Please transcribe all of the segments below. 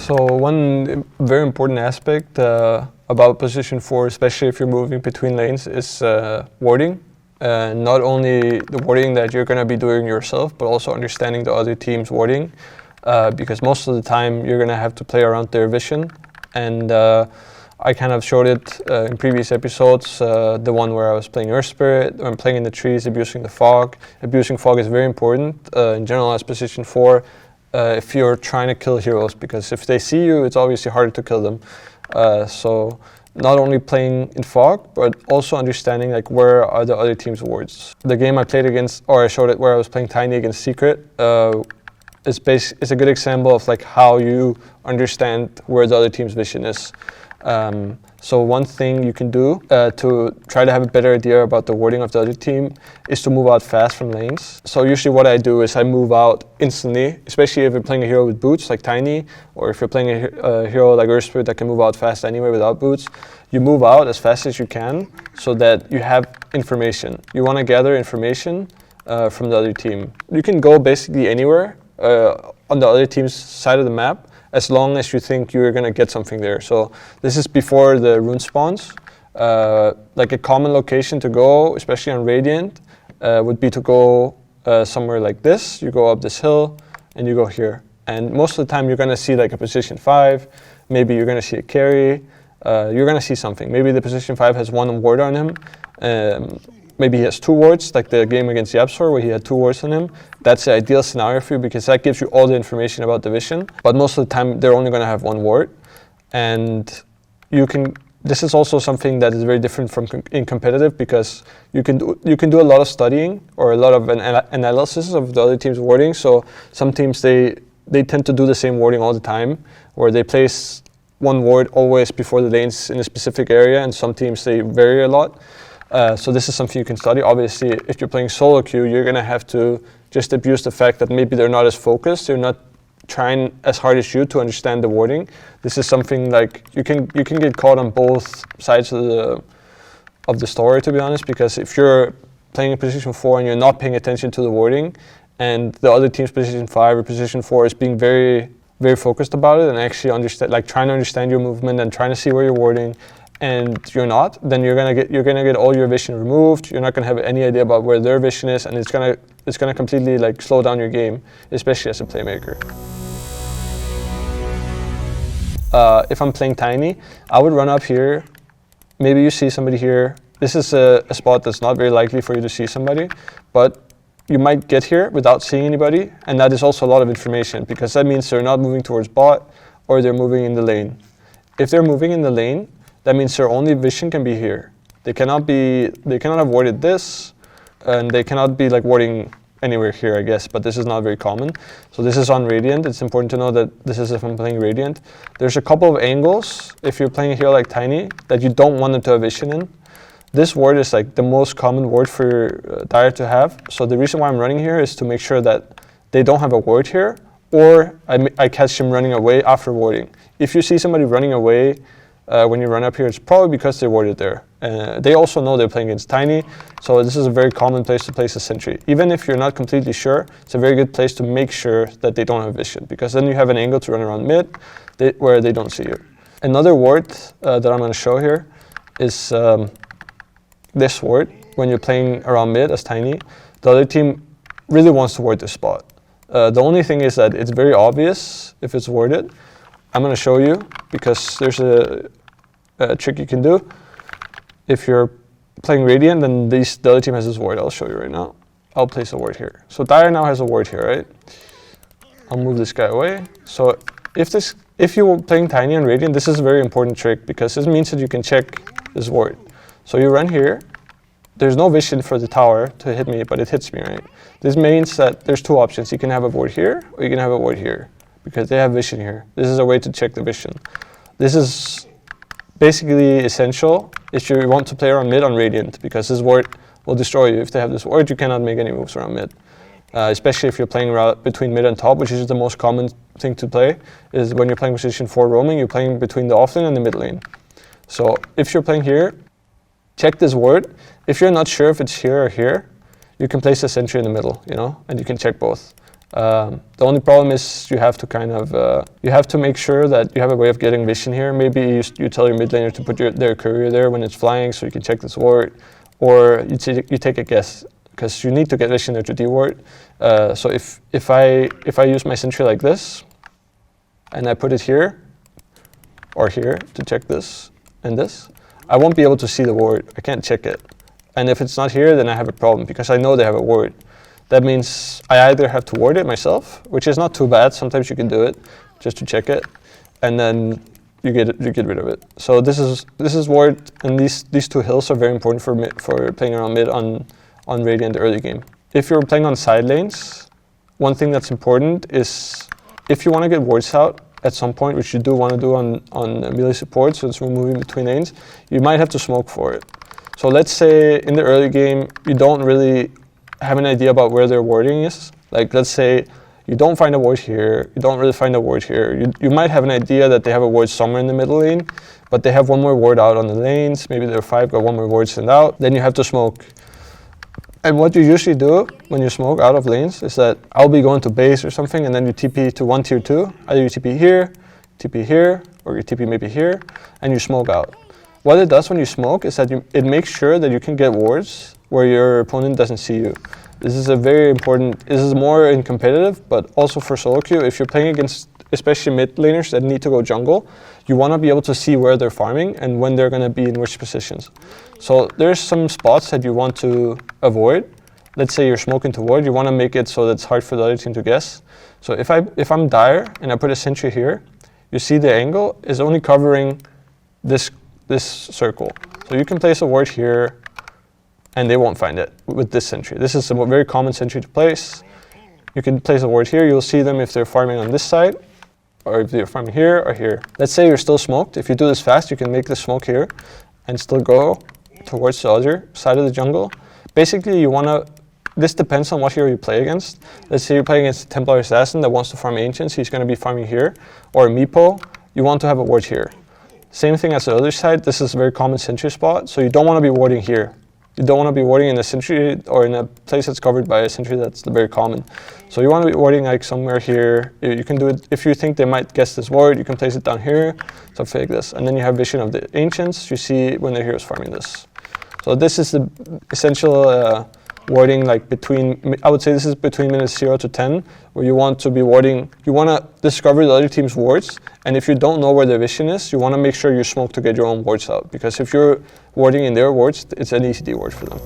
So one very important aspect about position 4, especially if you're moving between lanes, is warding. Not only the warding that you're going to be doing yourself, but also understanding the other team's warding, because most of the time you're going to have to play around their vision. And I kind of showed it in previous episodes, the one where I was playing Earth Spirit, or I'm playing in the trees, abusing the fog. Abusing fog is very important in general as position 4 if you're trying to kill heroes, because if they see you, it's obviously harder to kill them. So not only playing in fog, but also understanding like where are the other team's wards. The game I played against, or I showed it where I was playing Tiny against Secret, is a good example of like how you understand where the other team's vision is. So one thing you can do to try to have a better idea about the warding of the other team is to move out fast from lanes. So usually what I do is I move out instantly, especially if you're playing a hero with boots like Tiny, or if you're playing a hero like Earth Spirit that can move out fast anyway without boots. You move out as fast as you can so that you have information. You want to gather information from the other team. You can go basically anywhere on the other team's side of the map, as long as you think you're going to get something there. So this is before the rune spawns. Like a common location to go, especially on Radiant, would be to go somewhere like this. You go up this hill and you go here. And most of the time you're going to see like a position 5. Maybe you're going to see a carry. You're going to see something. Maybe the position 5 has 1 ward on him. Maybe he has 2 wards, like the game against Yapsor where he had 2 wards on him. That's the ideal scenario for you because that gives you all the information about the vision. But most of the time they're only going to have 1 ward. And this is also something that is very different from in competitive, because you can do a lot of studying or a lot of analysis of the other team's warding. So some teams, they tend to do the same warding all the time, where they place 1 ward always before the lanes in a specific area, and some teams, they vary a lot. So this is something you can study. Obviously, if you're playing solo queue, you're going to have to just abuse the fact that maybe they're not as focused, they're not trying as hard as you to understand the warding. This is something like you can get caught on both sides of the story, to be honest, because if you're playing in position 4 and you're not paying attention to the warding, and the other team's position 5 or position 4 is being very, very focused about it and actually understand, like trying to understand your movement and trying to see where you're warding, and you're not, then you're gonna get all your vision removed. You're not gonna have any idea about where their vision is, and it's gonna completely like slow down your game, especially as a playmaker. If I'm playing Tiny, I would run up here. Maybe you see somebody here. This is a spot that's not very likely for you to see somebody, but you might get here without seeing anybody, and that is also a lot of information, because that means they're not moving towards bot or they're moving in the lane. If they're moving in the lane, that means their only vision can be here. They cannot have warded this, and they cannot be like warding anywhere here, I guess, but this is not very common. So this is on Radiant. It's important to know that this is if I'm playing Radiant. There's a couple of angles, if you're playing a hero like Tiny, that you don't want them to have vision in. This ward is like the most common ward for Dire to have. So the reason why I'm running here is to make sure that they don't have a ward here, or I catch them running away after warding. If you see somebody running away when you run up here, it's probably because they warded there. They also know they're playing against Tiny, so this is a very common place to place a sentry. Even if you're not completely sure, it's a very good place to make sure that they don't have vision, because then you have an angle to run around mid where they don't see you. Another ward that I'm going to show here is this ward. When you're playing around mid as Tiny, the other team really wants to ward this spot. The only thing is that it's very obvious if it's warded. I'm going to show you, because there's a trick you can do. If you're playing Radiant, then the other team has this ward. I'll show you right now. I'll place a ward here. So Dire now has a ward here, right? I'll move this guy away. So if you're playing Tiny and Radiant, this is a very important trick, because this means that you can check this ward. So you run here. There's no vision for the tower to hit me, but it hits me, right? This means that there's 2 options. You can have a ward here, or you can have a ward here, because they have vision here. This is a way to check the vision. This is basically essential if you want to play around mid on Radiant, because this ward will destroy you. If they have this ward, you cannot make any moves around mid. Especially if you're playing between mid and top, which is the most common thing to play, is when you're playing position 4 roaming, you're playing between the off lane and the mid lane. So if you're playing here, check this ward. If you're not sure if it's here or here, you can place a sentry in the middle, and you can check both. The only problem is you have to kind of you have to make sure that you have a way of getting vision here. Maybe you tell your mid laner to put their courier there when it's flying, so you can check this ward, or you take a guess because you need to get vision there to deward. So if I use my sentry like this, and I put it here or here to check this and this, I won't be able to see the ward. I can't check it. And if it's not here, then I have a problem because I know they have a ward. That means I either have to ward it myself, which is not too bad. Sometimes you can do it just to check it, and then you get rid of it. So this is ward, and these two hills are very important for playing around mid on Radiant early game. If you're playing on side lanes, one thing that's important is if you want to get wards out at some point, which you do want to do on melee support, so it's moving between lanes, you might have to smoke for it. So let's say in the early game, you don't really have an idea about where their warding is. Like let's say you don't find a ward here, you don't really find a ward here. You might have an idea that they have a ward somewhere in the middle lane, but they have one more ward out on the lanes. Maybe their 5 got one more ward sent out. Then you have to smoke. And what you usually do when you smoke out of lanes is that I'll be going to base or something, and then you TP to one tier 2. Either you TP here, or you TP maybe here, and you smoke out. What it does when you smoke is that it makes sure that you can get wards where your opponent doesn't see you. This is a very important, this is more in competitive, but also for solo queue. If you're playing against especially mid laners that need to go jungle, you want to be able to see where they're farming and when they're going to be in which positions. So there's some spots that you want to avoid. Let's say you're smoking to ward, you want to make it so that it's hard for the other team to guess. So if I'm dire and I put a sentry here, you see the angle is only covering this circle. So you can place a ward here, and they won't find it with this sentry. This is a very common sentry to place. You can place a ward here. You'll see them if they're farming on this side, or if they're farming here or here. Let's say you're still smoked. If you do this fast, you can make the smoke here and still go towards the other side of the jungle. Basically, you want to, this depends on what hero you play against. Let's say you're playing against a Templar Assassin that wants to farm Ancients. He's going to be farming here. Or a Meepo, you want to have a ward here. Same thing as the other side. This is a very common sentry spot, so you don't want to be warding here. You don't want to be warding in a sentry or in a place that's covered by a sentry that's very common. So you want to be warding like somewhere here. You can do it if you think they might guess this ward. You can place it down here, something like this, and then you have vision of the Ancients. You see when their hero's farming this. So this is the essential warding, like between, I would say this is between minutes 0 to 10, where you want to be warding, you want to discover the other team's wards, and if you don't know where their vision is, you want to make sure you smoke to get your own wards out, because if you're warding in their wards, it's an easy ward for them.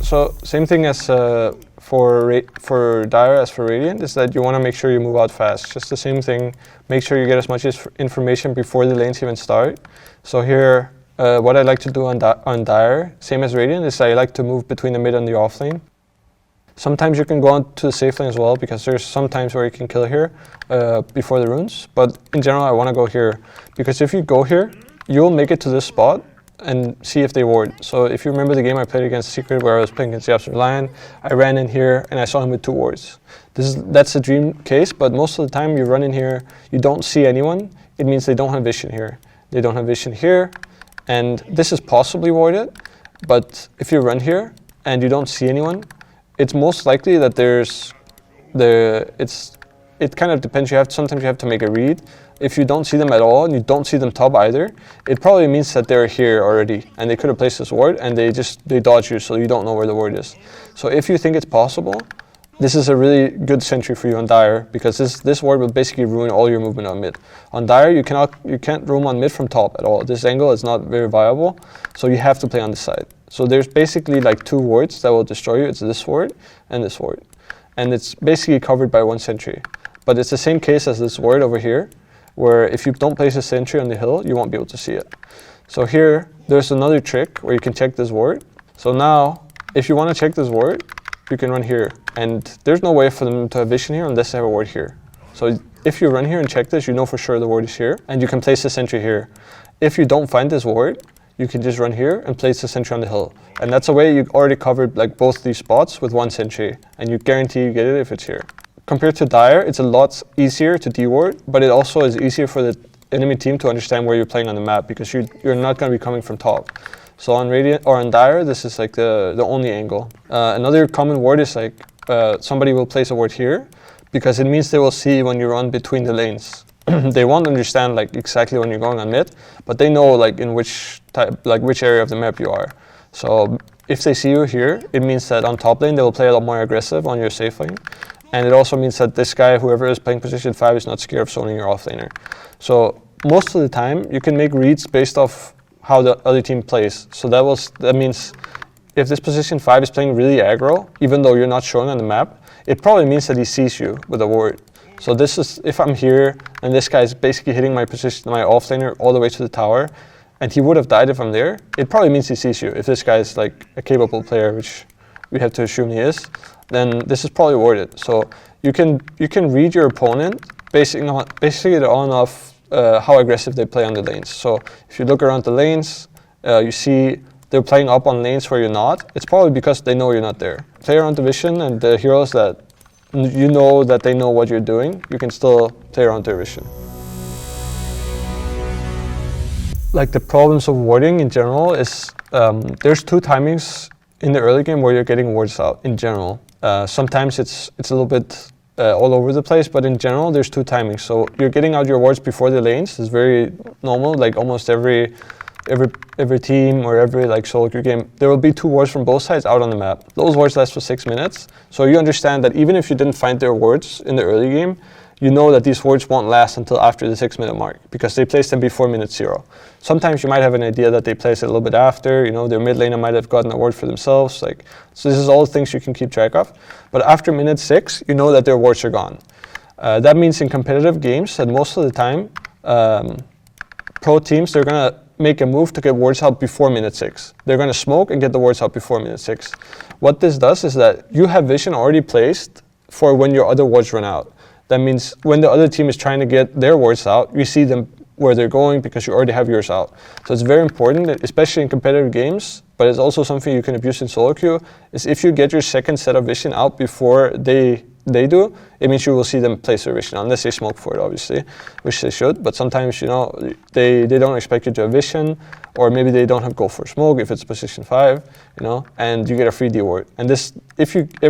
So same thing as for Dire as for Radiant, is that you want to make sure you move out fast. Just the same thing, make sure you get as much information before the lanes even start. So here, what I like to do on Dire, same as Radiant, is I like to move between the mid and the off lane. Sometimes you can go on to the safe lane as well, because there's some times where you can kill here before the runes. But in general, I want to go here, because if you go here, you'll make it to this spot and see if they ward. So if you remember the game I played against Secret, where I was playing against the Absolute Lion, I ran in here and I saw him with 2 wards. That's a dream case, but most of the time you run in here, you don't see anyone. It means they don't have vision here. They don't have vision here. And this is possibly warded, but if you run here and you don't see anyone, it's most likely that it kind of depends. Sometimes you have to make a read. If you don't see them at all and you don't see them top either, it probably means that they're here already and they could have placed this ward and they dodge you, so you don't know where the ward is. So if you think it's possible, this is a really good sentry for you on Dire, because this ward will basically ruin all your movement on mid. On Dire, you can't roam on mid from top at all. This angle is not very viable, so you have to play on this side. So there's basically like 2 wards that will destroy you. It's this ward and this ward. And it's basically covered by 1 sentry. But it's the same case as this ward over here, where if you don't place a sentry on the hill, you won't be able to see it. So here, there's another trick where you can check this ward. So now, if you want to check this ward, you can run here. And there's no way for them to have vision here unless they have a ward here. So if you run here and check this, you know for sure the ward is here, and you can place the sentry here. If you don't find this ward, you can just run here and place the sentry on the hill. And that's a way you already covered like both these spots with 1 sentry, and you guarantee you get it if it's here. Compared to Dire, it's a lot easier to deward, but it also is easier for the enemy team to understand where you're playing on the map, because you're not going to be coming from top. So on Radiant or on Dire, this is like the only angle. Another common ward is like somebody will place a ward here because it means they will see when you run between the lanes. They won't understand like exactly when you're going on mid, but they know like in which type, like which area of the map you are. So if they see you here, it means that on top lane they will play a lot more aggressive on your safe lane. And it also means that this guy, whoever is playing position 5, is not scared of zoning your offlaner. So most of the time, you can make reads based off how the other team plays. So that means if this position 5 is playing really aggro, even though you're not showing on the map, it probably means that he sees you with a ward. So this is, if I'm here, and this guy is basically hitting my position, my offlaner all the way to the tower, and he would have died if I'm there, it probably means he sees you. If this guy is like a capable player, which we have to assume he is, then this is probably warded. So you can read your opponent basically on off how aggressive they play on the lanes. So if you look around the lanes, you see they're playing up on lanes where you're not. It's probably because they know you're not there. Play around the vision, and the heroes that you know that they know what you're doing, you can still play around their vision. Like the problems of warding in general is there's 2 timings in the early game where you're getting wards out in general. Sometimes it's a little bit all over the place, but in general there's 2 timings. So you're getting out your wards before the lanes. It's very normal. Like almost every team or every like solo queue game, there will be 2 wards from both sides out on the map. Those wards last for 6 minutes. So you understand that even if you didn't find their wards in the early game, you know that these wards won't last until after the 6-minute mark because they placed them before minute 0. Sometimes you might have an idea that they place it a little bit after, you know, their mid laner might have gotten a ward for themselves. Like, so this is all things you can keep track of. But after minute 6, you know that their wards are gone. That means in competitive games that most of the time, pro teams, they're going to make a move to get wards out before minute 6. They're going to smoke and get the wards out before minute 6. What this does is that you have vision already placed for when your other wards run out. That means when the other team is trying to get their wards out, you see them where they're going because you already have yours out. So it's very important, that, especially in competitive games, but it's also something you can abuse in solo queue, is if you get your second set of vision out before they do, it means you will see them place their vision, unless they smoke for it, obviously, which they should. But sometimes, you know, they don't expect you to have vision, or maybe they don't have go for smoke if it's position 5, you know, and you get a free D ward. And this,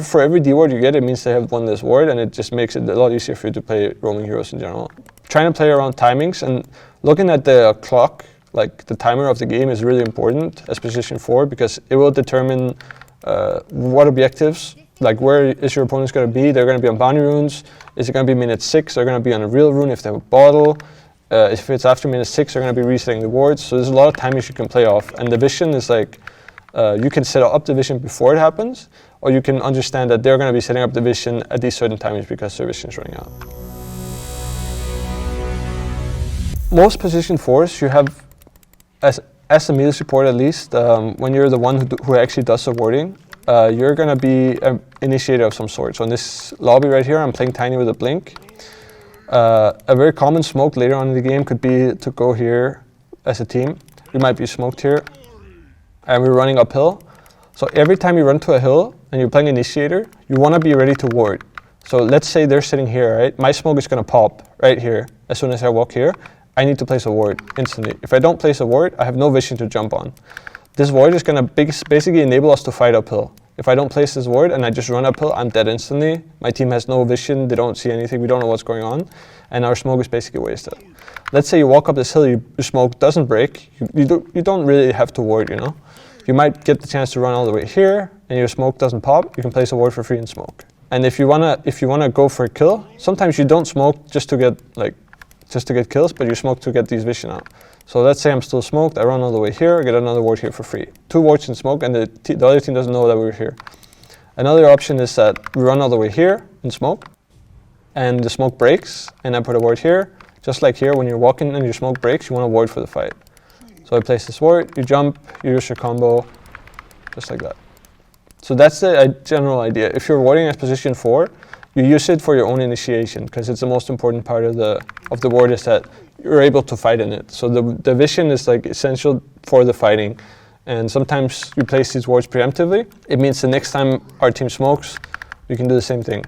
for every D ward you get, it means they have won this ward, and it just makes it a lot easier for you to play roaming heroes in general. Trying to play around timings and looking at the clock, like the timer of the game, is really important as position 4, because it will determine what objectives, like where is your opponent's going to be. They're going to be on bounty runes. Is it going to be minute 6? They're going to be on a real rune if they have a bottle. If it's after minute 6, they're going to be resetting the wards. So there's a lot of timings you can play off. And the vision is like, you can set up the vision before it happens, or you can understand that they're going to be setting up the vision at these certain timings because their vision is running out. Most position 4s you have, as a melee support at least, when you're the one who actually does the warding, you're going to be an initiator of some sort. So in this lobby right here, I'm playing Tiny with a blink. A very common smoke later on in the game could be to go here as a team. We might be smoked here, and we're running uphill. So every time you run to a hill and you're playing initiator, you want to be ready to ward. So let's say they're sitting here, right? My smoke is going to pop right here. As soon as I walk here, I need to place a ward instantly. If I don't place a ward, I have no vision to jump on. This ward is going to basically enable us to fight uphill. If I don't place this ward and I just run uphill, I'm dead instantly. My team has no vision, they don't see anything, we don't know what's going on, and our smoke is basically wasted. Let's say you walk up this hill, your smoke doesn't break, you don't really have to ward, you know. You might get the chance to run all the way here, and your smoke doesn't pop, you can place a ward for free and smoke. And if you wanna go for a kill, sometimes you don't smoke just to get kills, but you smoke to get these vision out. So let's say I'm still smoked, I run all the way here, I get another ward here for free. 2 wards in smoke, and the other team doesn't know that we're here. Another option is that we run all the way here in smoke, and the smoke breaks, and I put a ward here. Just like here, when you're walking and your smoke breaks, you want a ward for the fight. So I place this ward, you jump, you use your combo, just like that. So that's the general idea. If you're warding at position 4, you use it for your own initiation, because it's the most important part of the ward, is that you're able to fight in it. So the vision is like essential for the fighting. And sometimes you place these wards preemptively. It means the next time our team smokes, we can do the same thing.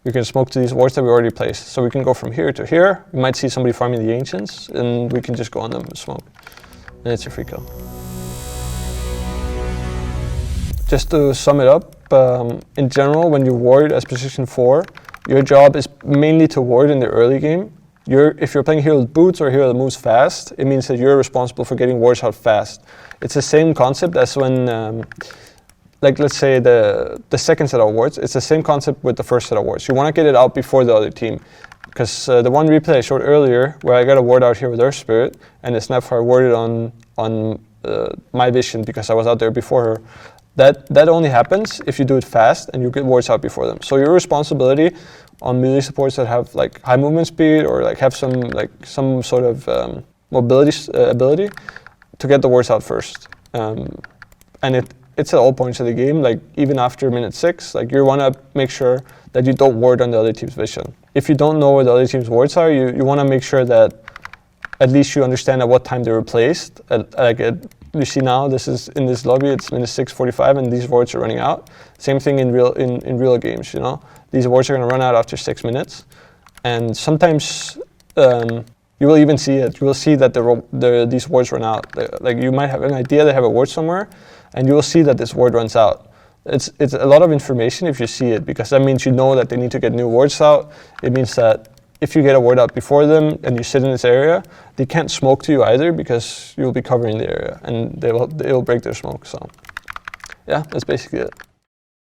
We can smoke to these wards that we already placed. So we can go from here to here. We might see somebody farming the ancients, and we can just go on them and smoke. And it's a free kill. just to sum it up, in general, when you ward as position 4, your job is mainly to ward in the early game. If you're playing hero that boots or hero that moves fast, it means that you're responsible for getting wards out fast. It's the same concept as when, like let's say the second set of wards, it's the same concept with the first set of wards. You want to get it out before the other team. Because the one replay I showed earlier, where I got a ward out here with Earth Spirit, and the Snapfire warded on my vision because I was out there before her, that only happens if you do it fast and you get wards out before them. So your responsibility on melee supports that have like high movement speed or like have some sort of mobility ability to get the wards out first. And it's at all points of the game, like even after minute 6, like you want to make sure that you don't ward on the other team's vision. If you don't know where the other team's wards are, you want to make sure that at least you understand at what time they were placed. You see now, this is in this lobby, it's minute 6:45, and these wards are running out. Same thing in real games, you know. These wards are going to run out after 6 minutes, and sometimes you will even see it. You will see that these wards run out. Like you might have an idea they have a ward somewhere, and you will see that this ward runs out. It's a lot of information if you see it, because that means you know that they need to get new wards out. It means that if you get a ward out before them and you sit in this area, they can't smoke to you either because you'll be covering the area and they will break their smoke. So yeah, that's basically it.